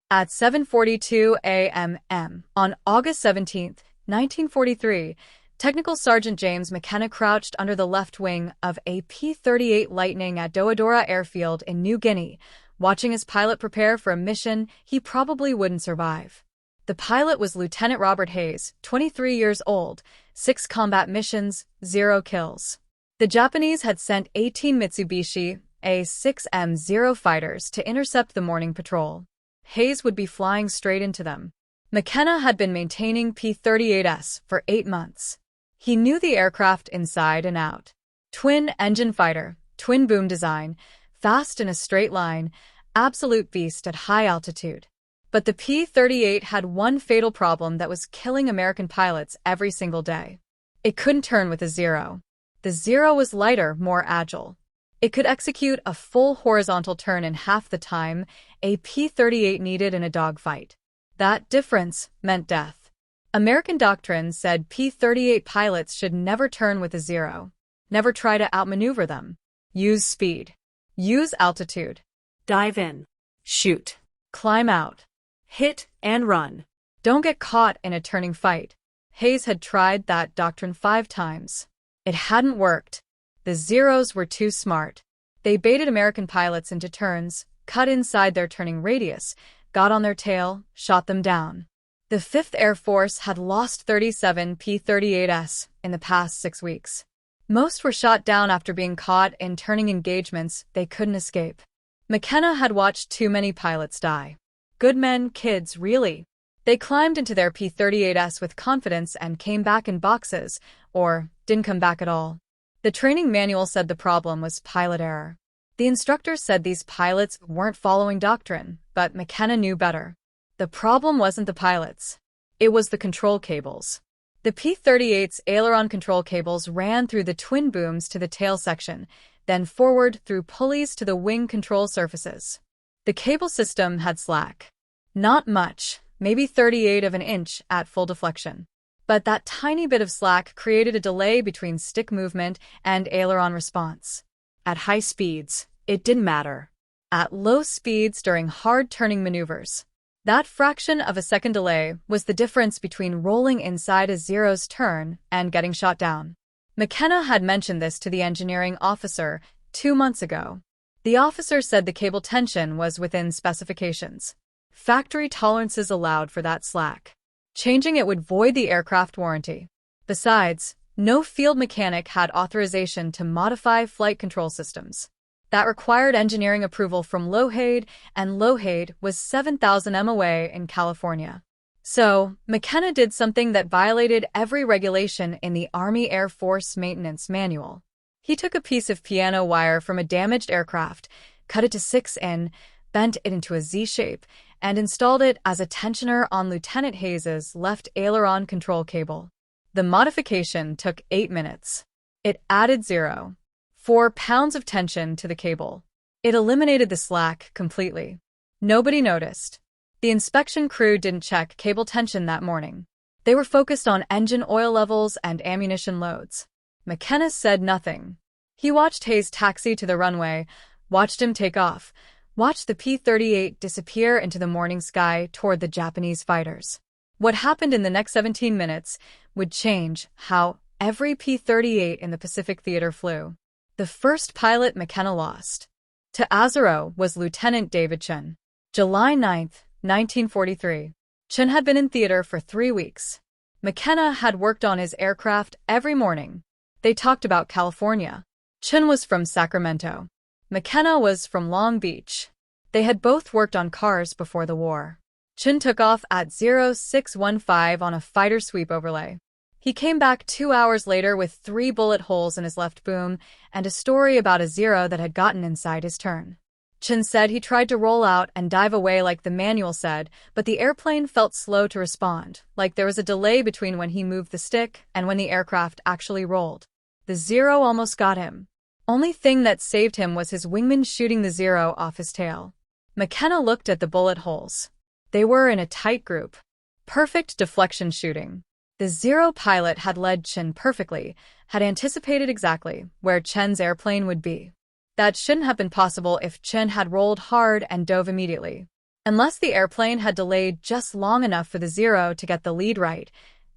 At 7:42 a.m. on August 17, 1943, Technical Sergeant James McKenna crouched under the left wing of a P-38 Lightning at Dobodura Airfield in New Guinea, watching his pilot prepare for a mission he probably wouldn't survive. The pilot was Lieutenant Robert Hayes, 23 years old, 6 combat missions, 0 kills. The Japanese had sent 18 Mitsubishi A-6M0 fighters to intercept the morning patrol. Hayes would be flying straight into them. McKenna had been maintaining P-38s for 8 months. He knew the aircraft inside and out. Twin-engine fighter, twin-boom design, fast in a straight line, absolute beast at high altitude. But the P-38 had one fatal problem that was killing American pilots every single day. It couldn't turn with a zero. The zero was lighter, more agile. It could execute a full horizontal turn in half the time a P-38 needed in a dogfight. That difference meant death. American doctrine said P-38 pilots should never turn with a zero. Never try to outmaneuver them. Use speed. Use altitude. Dive in. Shoot. Climb out. Hit and run. Don't get caught in a turning fight. Hayes had tried that doctrine 5 times. It hadn't worked. The Zeros were too smart. They baited American pilots into turns, cut inside their turning radius, got on their tail, shot them down. The 5th Air Force had lost 37 P-38s in the past 6 weeks. Most were shot down after being caught in turning engagements they couldn't escape. McKenna had watched too many pilots die. Good men, kids, really. They climbed into their P-38s with confidence and came back in boxes, or didn't come back at all. The training manual said the problem was pilot error. The instructor said these pilots weren't following doctrine, but McKenna knew better. The problem wasn't the pilots. It was the control cables. The P-38's aileron control cables ran through the twin booms to the tail section, then forward through pulleys to the wing control surfaces. The cable system had slack. Not much, maybe 1/38 of an inch at full deflection. But that tiny bit of slack created a delay between stick movement and aileron response. At high speeds, it didn't matter. At low speeds during hard turning maneuvers, that fraction of a second delay was the difference between rolling inside a zero's turn and getting shot down. McKenna had mentioned this to the engineering officer 2 months ago. The officer said the cable tension was within specifications. Factory tolerances allowed for that slack. Changing it would void the aircraft warranty. Besides, no field mechanic had authorization to modify flight control systems. That required engineering approval from Lougheed, and Lougheed was 7,000 m away in California. So, McKenna did something that violated every regulation in the Army Air Force Maintenance Manual. He took a piece of piano wire from a damaged aircraft, cut it to 6 in, bent it into a Z shape, and installed it as a tensioner on Lieutenant Hayes's left aileron control cable. The modification took 8 minutes. It added 0.4 pounds of tension to the cable. It eliminated the slack completely. Nobody noticed. The inspection crew didn't check cable tension that morning. They were focused on engine oil levels and ammunition loads. McKenna said nothing. He watched Hayes taxi to the runway, watched him take off, watched the P-38 disappear into the morning sky toward the Japanese fighters. What happened in the next 17 minutes would change how every P-38 in the Pacific Theater flew. The first pilot McKenna lost to Azaro was Lieutenant David Chen. July 9, 1943. Chen had been in theater for 3 weeks. McKenna had worked on his aircraft every morning. They talked about California. Chen was from Sacramento. McKenna was from Long Beach. They had both worked on cars before the war. Chen took off at 0615 on a fighter sweep overlay. He came back 2 hours later with 3 bullet holes in his left boom and a story about a zero that had gotten inside his turn. Chen said he tried to roll out and dive away like the manual said, but the airplane felt slow to respond, like there was a delay between when he moved the stick and when the aircraft actually rolled. The zero almost got him. Only thing that saved him was his wingman shooting the zero off his tail. McKenna looked at the bullet holes. They were in a tight group. Perfect deflection shooting. The Zero pilot had led Chen perfectly, had anticipated exactly where Chen's airplane would be. That shouldn't have been possible if Chen had rolled hard and dove immediately. Unless the airplane had delayed just long enough for the Zero to get the lead right,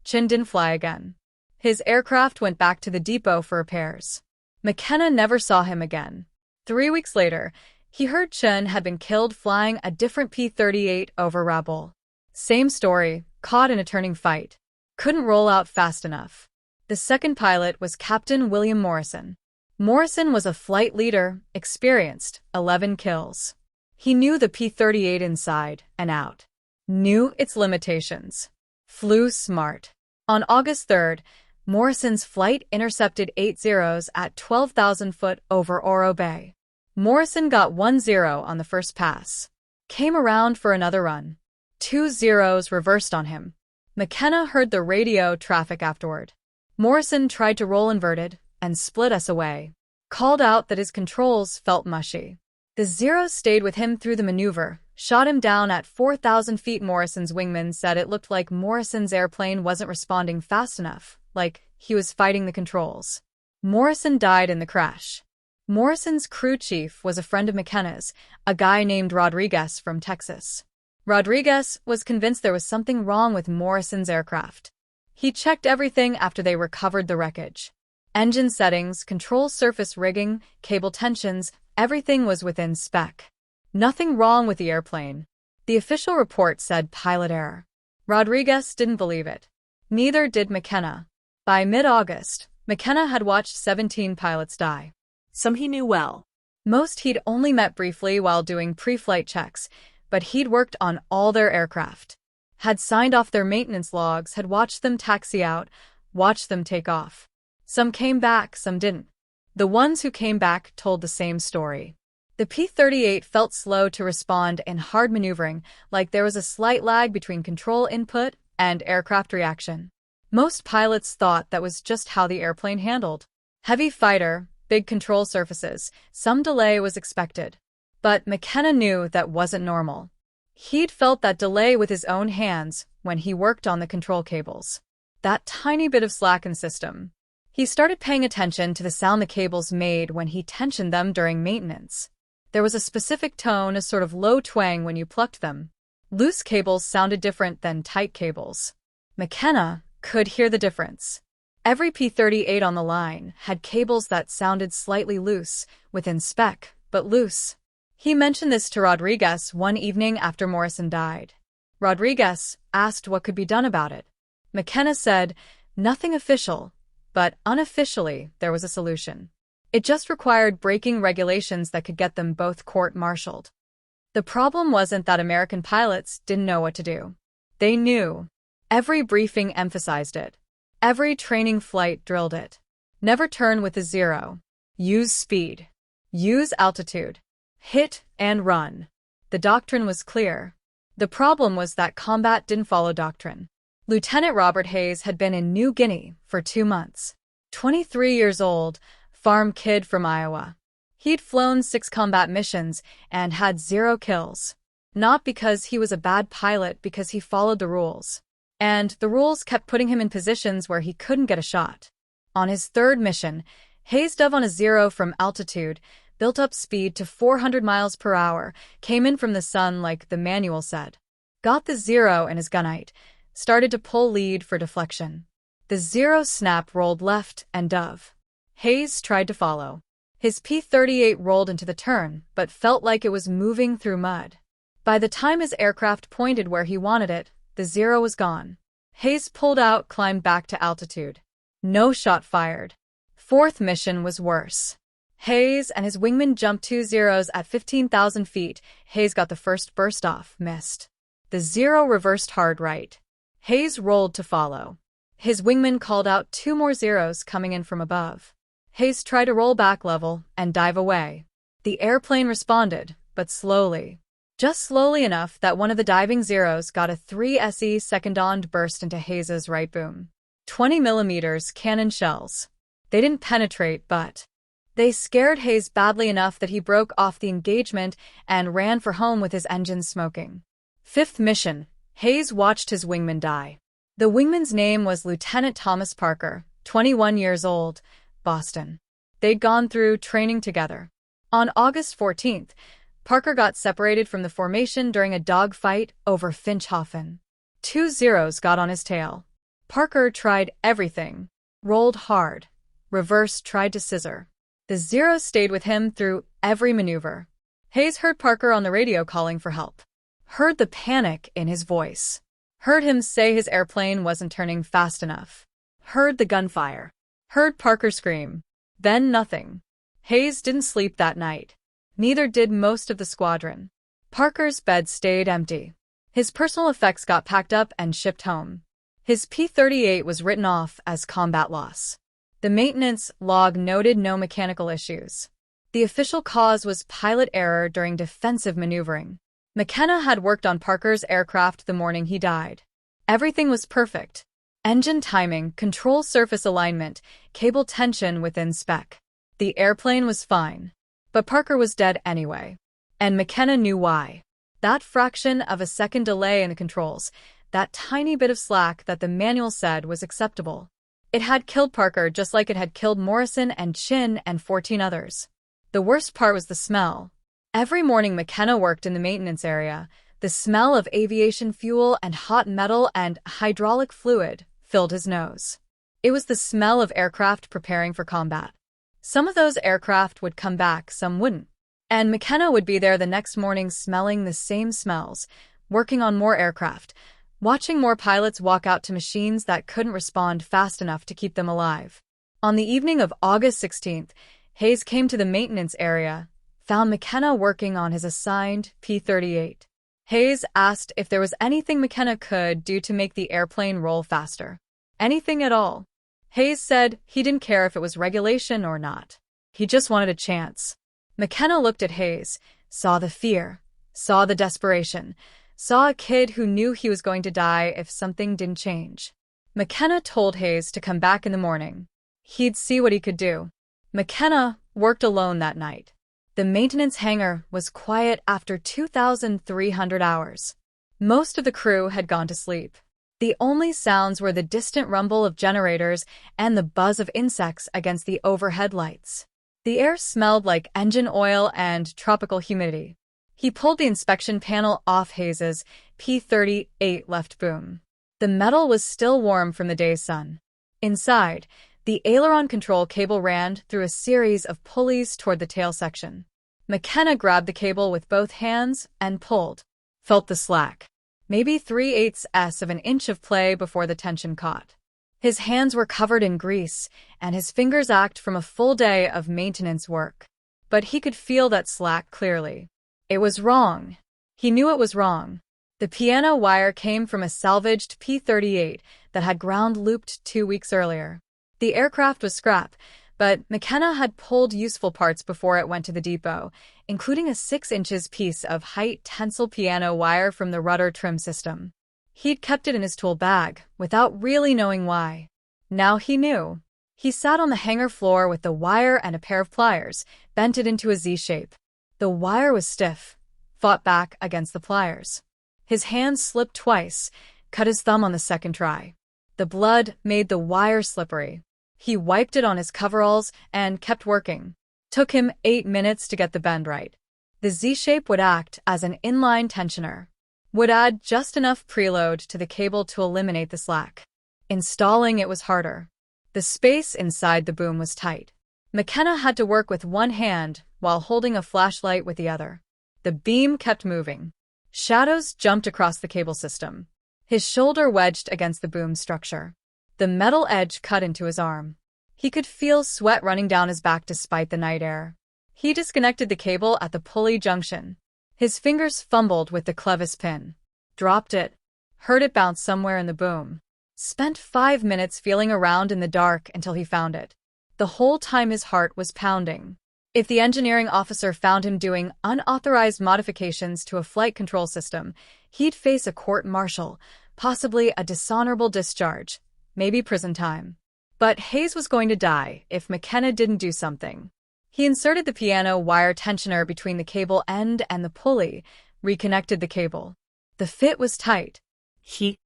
Chin didn't fly again. His aircraft went back to the depot for repairs. McKenna never saw him again. 3 weeks later, he heard Chin had been killed flying a different P-38 over Rabaul. Same story, caught in a turning fight. Couldn't roll out fast enough. The second pilot was Captain William Morrison. Morrison was a flight leader, experienced, 11 kills. He knew the P-38 inside and out. Knew its limitations. Flew smart. On August 3rd, Morrison's flight intercepted 8 Zeros at 12,000 foot over Oro Bay. Morrison got 1 Zero on the first pass. Came around for another run. 2 Zeros reversed on him. McKenna heard the radio traffic afterward. Morrison tried to roll inverted and split us away. Called out that his controls felt mushy. The Zeros stayed with him through the maneuver, shot him down at 4,000 feet. Morrison's wingman said it looked like Morrison's airplane wasn't responding fast enough, like he was fighting the controls. Morrison died in the crash. Morrison's crew chief was a friend of McKenna's, a guy named Rodriguez from Texas. Rodriguez was convinced there was something wrong with Morrison's aircraft. He checked everything after they recovered the wreckage. Engine settings, control surface rigging, cable tensions, everything was within spec. Nothing wrong with the airplane. The official report said pilot error. Rodriguez didn't believe it. Neither did McKenna. By mid-August, McKenna had watched 17 pilots die. Some he knew well. Most he'd only met briefly while doing pre-flight checks, but he'd worked on all their aircraft. Had signed off their maintenance logs, had watched them taxi out, watched them take off. Some came back, some didn't. The ones who came back told the same story. The P-38 felt slow to respond in hard maneuvering, like there was a slight lag between control input and aircraft reaction. Most pilots thought that was just how the airplane handled. Heavy fighter, big control surfaces, some delay was expected. But McKenna knew that wasn't normal. He'd felt that delay with his own hands when he worked on the control cables. That tiny bit of slack in system. He started paying attention to the sound the cables made when he tensioned them during maintenance. There was a specific tone, a sort of low twang when you plucked them. Loose cables sounded different than tight cables. McKenna could hear the difference. Every P-38 on the line had cables that sounded slightly loose, within spec, but loose. He mentioned this to Rodriguez one evening after Morrison died. Rodriguez asked what could be done about it. McKenna said, nothing official, but unofficially there was a solution. It just required breaking regulations that could get them both court-martialed. The problem wasn't that American pilots didn't know what to do. They knew. Every briefing emphasized it. Every training flight drilled it. Never turn with a Zero. Use speed. Use altitude. Hit and run. The doctrine was clear. The problem was that combat didn't follow doctrine. Lieutenant Robert Hayes had been in New Guinea for 2 months. 23 years old, farm kid from Iowa. He'd flown 6 combat missions and had 0 kills. Not because he was a bad pilot, because he followed the rules. And the rules kept putting him in positions where he couldn't get a shot. On his 3rd mission, Hayes dove on a Zero from altitude, built up speed to 400 miles per hour, came in from the sun like the manual said. Got the Zero in his gunite, started to pull lead for deflection. The Zero snap rolled left and dove. Hayes tried to follow. His P-38 rolled into the turn, but felt like it was moving through mud. By the time his aircraft pointed where he wanted it, the Zero was gone. Hayes pulled out, climbed back to altitude. No shot fired. 4th mission was worse. Hayes and his wingman jumped 2 Zeros at 15,000 feet. Hayes got the first burst off, missed. The Zero reversed hard right. Hayes rolled to follow. His wingman called out 2 more Zeros coming in from above. Hayes tried to roll back level and dive away. The airplane responded, but slowly. Just slowly enough that one of the diving Zeros got a 3 SE second-on burst into Hayes's right boom. 20 millimeters cannon shells. They didn't penetrate, but they scared Hayes badly enough that he broke off the engagement and ran for home with his engines smoking. 5th mission, Hayes watched his wingman die. The wingman's name was Lieutenant Thomas Parker, 21 years old, Boston. They'd gone through training together. On August 14th, Parker got separated from the formation during a dogfight over Finchhofen. 2 Zeros got on his tail. Parker tried everything. Rolled hard. Reversed, tried to scissor. The Zeros stayed with him through every maneuver. Hayes heard Parker on the radio calling for help. Heard the panic in his voice. Heard him say his airplane wasn't turning fast enough. Heard the gunfire. Heard Parker scream. Then nothing. Hayes didn't sleep that night. Neither did most of the squadron. Parker's bed stayed empty. His personal effects got packed up and shipped home. His P-38 was written off as combat loss. The maintenance log noted no mechanical issues. The official cause was pilot error during defensive maneuvering. McKenna had worked on Parker's aircraft the morning he died. Everything was perfect. Engine timing, control surface alignment, cable tension within spec. The airplane was fine. But Parker was dead anyway. And McKenna knew why. That fraction of a second delay in the controls, that tiny bit of slack that the manual said was acceptable. It had killed Parker just like it had killed Morrison and Chin and 14 others. The worst part was the smell. Every morning McKenna worked in the maintenance area. The smell of aviation fuel and hot metal and hydraulic fluid filled his nose. It was the smell of aircraft preparing for combat. Some of those aircraft would come back, some wouldn't. And McKenna would be there the next morning smelling the same smells, working on more aircraft, watching more pilots walk out to machines that couldn't respond fast enough to keep them alive. On the evening of August 16th, Hayes came to the maintenance area, found McKenna working on his assigned P-38. Hayes asked if there was anything McKenna could do to make the airplane roll faster. Anything at all. Hayes said he didn't care if it was regulation or not. He just wanted a chance. McKenna looked at Hayes, saw the fear, saw the desperation, saw a kid who knew he was going to die if something didn't change. McKenna told Hayes to come back in the morning. He'd see what he could do. McKenna worked alone that night. The maintenance hangar was quiet after 2,300 hours. Most of the crew had gone to sleep. The only sounds were the distant rumble of generators and the buzz of insects against the overhead lights. The air smelled like engine oil and tropical humidity. He pulled the inspection panel off Hayes's P-38 left boom. The metal was still warm from the day's sun. Inside, the aileron control cable ran through a series of pulleys toward the tail section. McKenna grabbed the cable with both hands and pulled. Felt the slack. Maybe 3/8 of an inch of play before the tension caught. His hands were covered in grease, and his fingers ached from a full day of maintenance work. But he could feel that slack clearly. It was wrong. He knew it was wrong. The piano wire came from a salvaged P-38 that had ground-looped 2 weeks earlier. The aircraft was scrap, but McKenna had pulled useful parts before it went to the depot, including a 6-inch piece of height tensile piano wire from the rudder trim system. He'd kept it in his tool bag, without really knowing why. Now he knew. He sat on the hangar floor with the wire and a pair of pliers, bent it into a Z shape. The wire was stiff, fought back against the pliers. His hand slipped twice, cut his thumb on the second try. The blood made the wire slippery. He wiped it on his coveralls and kept working. Took him 8 minutes to get the bend right. The Z-shape would act as an inline tensioner. Would add just enough preload to the cable to eliminate the slack. Installing it was harder. The space inside the boom was tight. McKenna had to work with one hand while holding a flashlight with the other. The beam kept moving. Shadows jumped across the cable system. His shoulder wedged against the boom structure. The metal edge cut into his arm. He could feel sweat running down his back despite the night air. He disconnected the cable at the pulley junction. His fingers fumbled with the clevis pin. Dropped it. Heard it bounce somewhere in the boom. Spent 5 minutes feeling around in the dark until he found it. The whole time his heart was pounding. If the engineering officer found him doing unauthorized modifications to a flight control system, he'd face a court-martial, possibly a dishonorable discharge. Maybe prison time. But Hayes was going to die if McKenna didn't do something. He inserted the piano wire tensioner between the cable end and the pulley, reconnected the cable. The fit was tight. He